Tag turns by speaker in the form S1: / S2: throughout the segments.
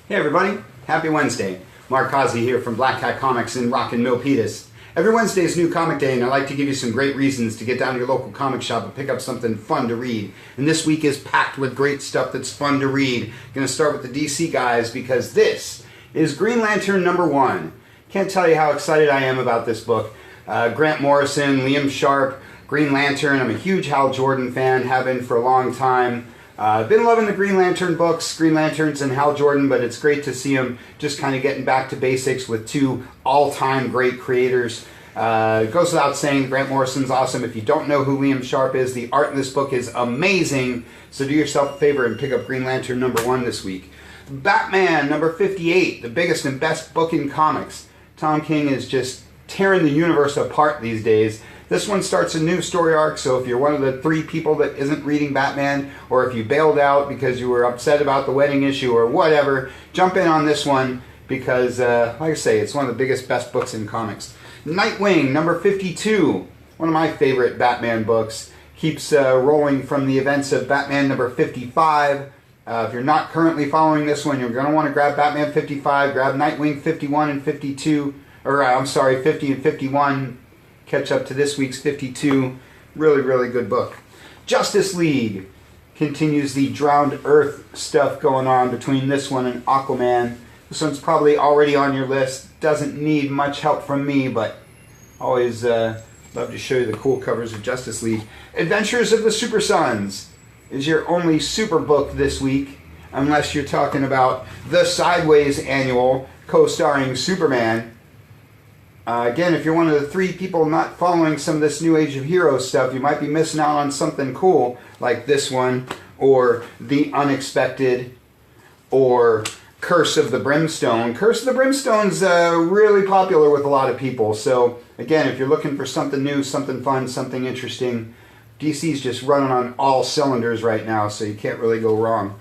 S1: Hey everybody, happy Wednesday. Mark Causey here from Black Cat Comics in Rockin' Milpitas. Every Wednesday is New Comic Day and I like to give you some great reasons to get down to your local comic shop and pick up something fun to read. And this week is packed with great stuff that's fun to read. Gonna start with the DC guys because this is Green Lantern #1. Can't tell you how excited I am about this book. Grant Morrison, Liam Sharp, Green Lantern. I'm a huge Hal Jordan fan, have been for a long time. I've been loving the Green Lantern books, Green Lanterns and Hal Jordan, but it's great to see him just kind of getting back to basics with two all-time great creators. It goes without saying, Grant Morrison's awesome. If you don't know who Liam Sharp is, the art in this book is amazing. So do yourself a favor and pick up Green Lantern #1 this week. Batman #58, the biggest and best book in comics. Tom King is just tearing the universe apart these days. This one starts a new story arc, so if you're one of the 3 people that isn't reading Batman, or if you bailed out because you were upset about the wedding issue or whatever, jump in on this one because, like I say, it's one of the biggest, best books in comics. Nightwing #52, one of my favorite Batman books, keeps rolling from the events of Batman #55. If you're not currently following this one, you're going to want to grab Batman 55, grab Nightwing 51 and 52, or I'm sorry, 50 and 51. Catch up to this week's 52. Really, really good book. Justice League continues the Drowned Earth stuff going on between this one and Aquaman. This one's probably already on your list. Doesn't need much help from me, but always love to show you the cool covers of Justice League. Adventures of the Super Sons is your only super book this week, unless you're talking about the Sideways Annual, co-starring Superman. Again, if you're one of the 3 people not following some of this New Age of Heroes stuff, you might be missing out on something cool like this one, or The Unexpected, or Curse of the Brimstone. Curse of the Brimstone's really popular with a lot of people, so again, if you're looking for something new, something fun, something interesting, DC's just running on all cylinders right now, so you can't really go wrong.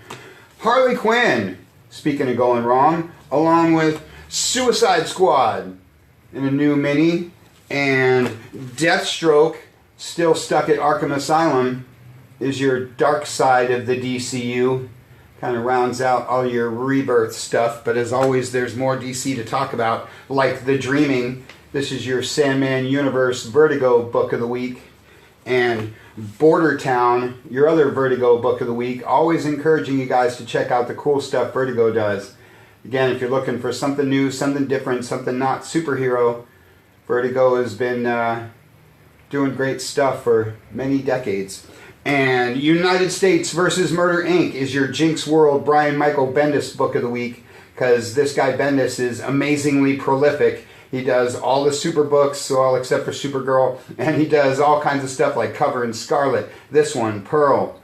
S1: Harley Quinn, speaking of going wrong, along with Suicide Squad in a new mini, and Deathstroke, still stuck at Arkham Asylum, is your dark side of the DCU. Kind of rounds out all your rebirth stuff, but as always, there's more DC to talk about, like The Dreaming. This is your Sandman Universe Vertigo book of the week, and Border Town, your other Vertigo book of the week. Always encouraging you guys to check out the cool stuff Vertigo does. Again, if you're looking for something new, something different, something not superhero, Vertigo has been doing great stuff for many decades. And United States vs. Murder Inc. is your Jinx World Brian Michael Bendis book of the week, because this guy Bendis is amazingly prolific. He does all the super books, all except for Supergirl, and he does all kinds of stuff like Cover and Scarlet, this one, Pearl.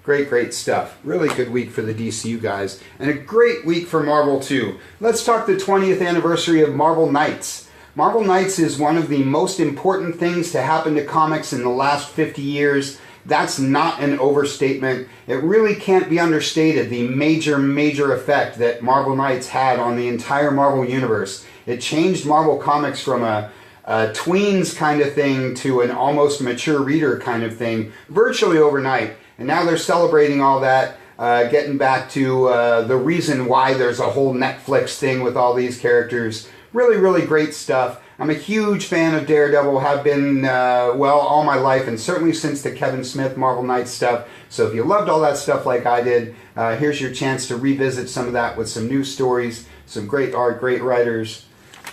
S1: Great, great stuff. Really good week for the DCU guys. And a great week for Marvel too. Let's talk the 20th anniversary of Marvel Knights. Marvel Knights is one of the most important things to happen to comics in the last 50 years. That's not an overstatement. It really can't be understated, the major, major effect that Marvel Knights had on the entire Marvel Universe. It changed Marvel Comics from a tweens kind of thing to an almost mature reader kind of thing virtually overnight. And now they're celebrating all that, getting back to the reason why there's a whole Netflix thing with all these characters. Really, really great stuff. I'm a huge fan of Daredevil, have been, well, all my life, and certainly since the Kevin Smith Marvel Knights stuff. So if you loved all that stuff like I did, here's your chance to revisit some of that with some new stories, some great art, great writers.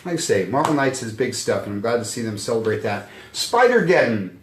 S1: Like I say, Marvel Knights is big stuff, and I'm glad to see them celebrate that. Spider-Geddon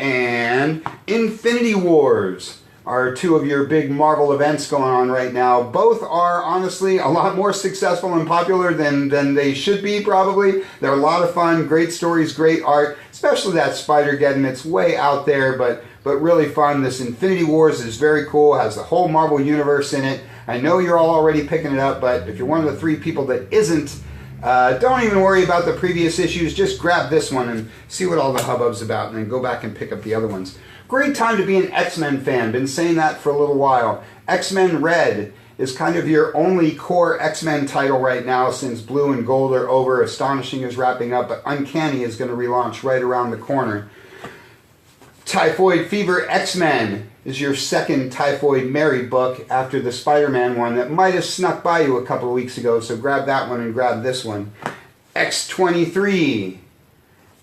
S1: and Infinity Wars are 2 of your big Marvel events going on right now. Both are honestly a lot more successful and popular than they should be probably. They're a lot of fun, great stories, great art, especially that Spider-Geddon. It's way out there, but really fun. This Infinity Wars is very cool, has the whole Marvel Universe in it. I know you're all already picking it up, but if you're one of the 3 people that isn't, don't even worry about the previous issues. Just grab this one and see what all the hubbub's about, and then go back and pick up the other ones. Great time to be an X-Men fan. Been saying that for a little while. X-Men Red is kind of your only core X-Men title right now, since Blue and Gold are over. Astonishing is wrapping up, but Uncanny is going to relaunch right around the corner. Typhoid Fever X-Men is your second Typhoid Mary book after the Spider-Man one that might have snuck by you a couple of weeks ago, so grab that one and grab this one. X-23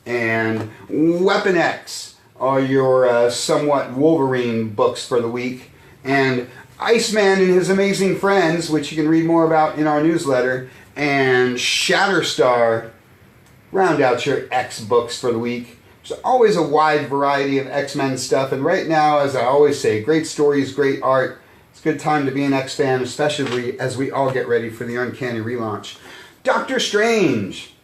S1: and Weapon X are your somewhat Wolverine books for the week. And Iceman and His Amazing Friends, which you can read more about in our newsletter, and Shatterstar round out your X books for the week. There's always a wide variety of X-Men stuff, and right now, as I always say, great stories, great art. It's a good time to be an X fan, especially as we all get ready for the Uncanny relaunch. Doctor Strange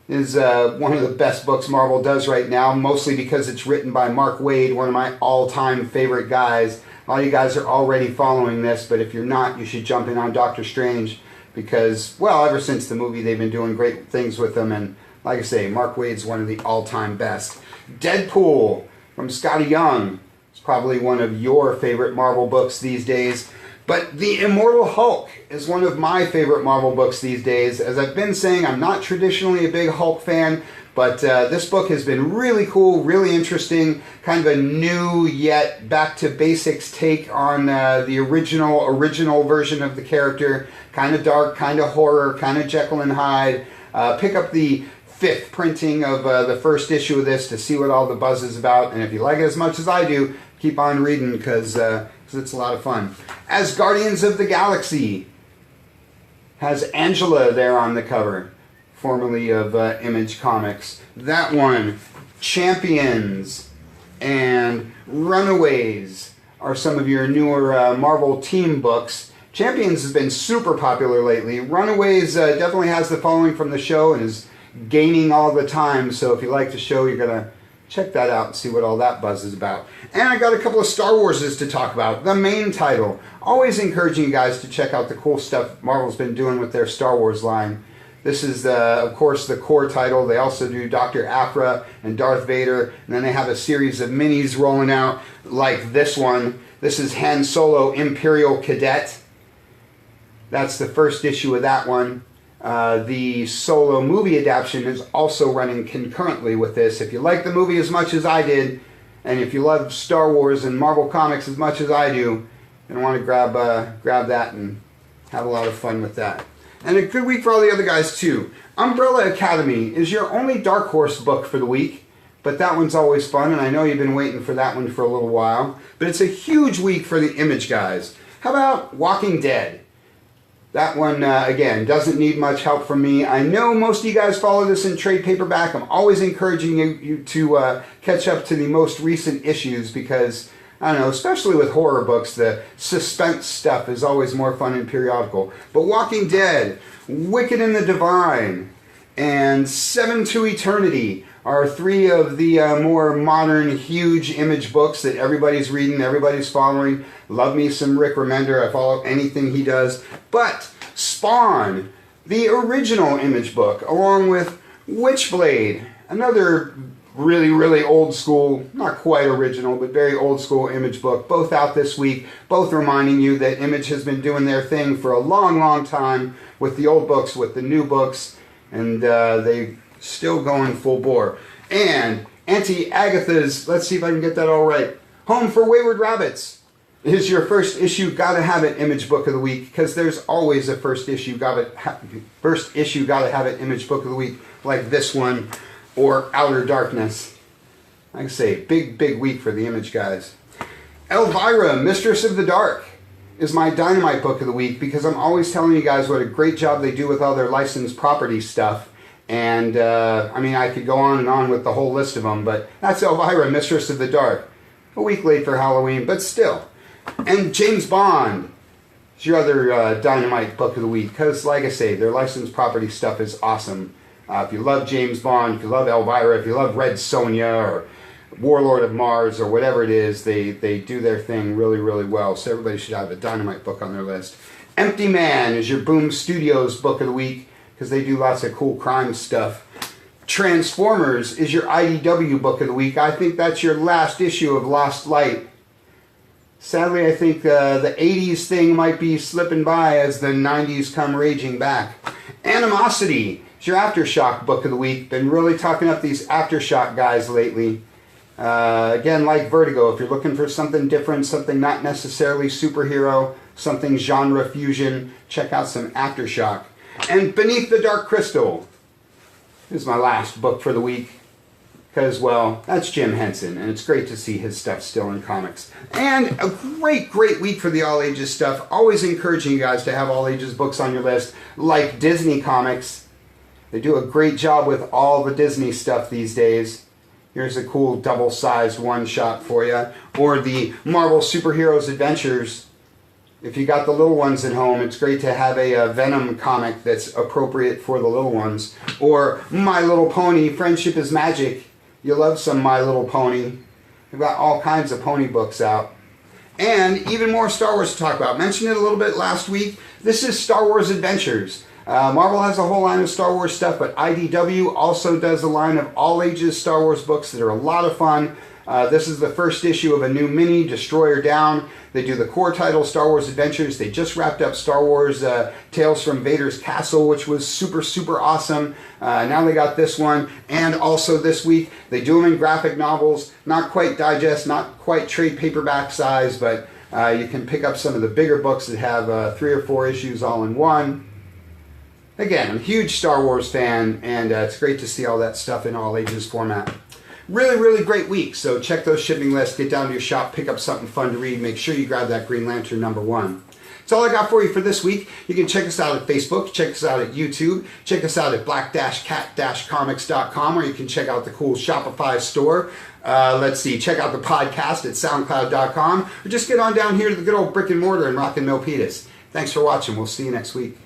S1: is one of the best books Marvel does right now, mostly because it's written by Mark Waid, one of my all-time favorite guys. A lot of you guys are already following this, but if you're not, you should jump in on Doctor Strange because, well, ever since the movie, they've been doing great things with him, and like I say, Mark Waid's one of the all-time best. Deadpool from Scotty Young is probably one of your favorite Marvel books these days. But The Immortal Hulk is one of my favorite Marvel books these days. As I've been saying, I'm not traditionally a big Hulk fan, but this book has been really cool, really interesting, kind of a new yet back-to-basics take on the original version of the character. Kind of dark, kind of horror, kind of Jekyll and Hyde. Pick up the 5th printing of the first issue of this to see what all the buzz is about. And if you like it as much as I do, keep on reading because it's a lot of fun. As Guardians of the Galaxy has Angela there on the cover, formerly of Image Comics. That one, Champions and Runaways are some of your newer Marvel team books. Champions has been super popular lately. Runaways definitely has the following from the show and is gaining all the time, so if you like the show, you're going to check that out and see what all that buzz is about. And I got a couple of Star Warses to talk about. The main title. Always encouraging you guys to check out the cool stuff Marvel's been doing with their Star Wars line. This is, of course, the core title. They also do Dr. Aphra and Darth Vader, and then they have a series of minis rolling out like this one. This is Han Solo Imperial Cadet. That's the first issue of that one. The Solo movie adaptation is also running concurrently with this. If you like the movie as much as I did, and if you love Star Wars and Marvel Comics as much as I do, you're going to want to grab that and have a lot of fun with that. And a good week for all the other guys too. Umbrella Academy is your only Dark Horse book for the week, but that one's always fun, and I know you've been waiting for that one for a little while. But it's a huge week for the Image guys. How about Walking Dead? That one, again, doesn't need much help from me. I know most of you guys follow this in trade paperback. I'm always encouraging you to catch up to the most recent issues because, I don't know, especially with horror books, the suspense stuff is always more fun in periodical. But Walking Dead, Wicked and the Divine, and Seven to Eternity are 3 of the more modern, huge Image books that everybody's reading, everybody's following. Love me some Rick Remender. I follow anything he does. But Spawn, the original Image book, along with Witchblade, another really, really old school, not quite original, but very old school Image book, both out this week, both reminding you that Image has been doing their thing for a long, long time with the old books, with the new books, and they still going full bore. And Auntie Agatha's, let's see if I can get that all right, Home for Wayward Rabbits is your first issue Gotta Have It Image book of the week, because there's always a first issue Gotta Have It Image book of the week, like this one or Outer Darkness. Like I say, big week for the Image guys. Elvira, Mistress of the Dark, is my Dynamite book of the week because I'm always telling you guys what a great job they do with all their licensed property stuff. And, I mean, I could go on and on with the whole list of them, but that's Elvira, Mistress of the Dark. A week late for Halloween, but still. And James Bond is your other Dynamite book of the week, because, like I say, their licensed property stuff is awesome. If you love James Bond, if you love Elvira, if you love Red Sonja, or Warlord of Mars, or whatever it is, they do their thing really, really well. So everybody should have a Dynamite book on their list. Empty Man is your Boom Studios book of the week, because they do lots of cool crime stuff. Transformers is your IDW book of the week. I think that's your last issue of Lost Light. Sadly, I think the 80s thing might be slipping by as the 90s come raging back. Animosity is your Aftershock book of the week. Been really talking up these Aftershock guys lately. Again, like Vertigo, if you're looking for something different, something not necessarily superhero, something genre fusion, check out some Aftershock. And Beneath the Dark Crystal is my last book for the week. Because, well, that's Jim Henson, and it's great to see his stuff still in comics. And a great, great week for the all ages stuff. Always encouraging you guys to have all ages books on your list, like Disney Comics. They do a great job with all the Disney stuff these days. Here's a cool double-sized one-shot for you. Or the Marvel Superheroes Adventures. If you got the little ones at home, it's great to have a Venom comic that's appropriate for the little ones. Or My Little Pony, Friendship is Magic. You love some My Little Pony. We've got all kinds of pony books out. And even more Star Wars to talk about. Mentioned it a little bit last week. This is Star Wars Adventures. Marvel has a whole line of Star Wars stuff, but IDW also does a line of all ages Star Wars books that are a lot of fun. This is the first issue of a new mini, Destroyer Down. They do the core title, Star Wars Adventures. They just wrapped up Star Wars Tales from Vader's Castle, which was super, super awesome. Now they got this one. And also this week, they do them in graphic novels. Not quite digest, not quite trade paperback size, but you can pick up some of the bigger books that have 3 or 4 issues all in one. Again, I'm a huge Star Wars fan, and it's great to see all that stuff in all ages format. Really, really great week. So check those shipping lists, get down to your shop, pick up something fun to read. Make sure you grab that Green Lantern #1. That's all I got for you for this week. You can check us out at Facebook, check us out at YouTube, check us out at black-cat-comics.com, or you can check out the cool Shopify store. Let's see, check out the podcast at soundcloud.com, or just get on down here to the good old brick and mortar in Rock and Milpitas. Thanks for watching. We'll see you next week.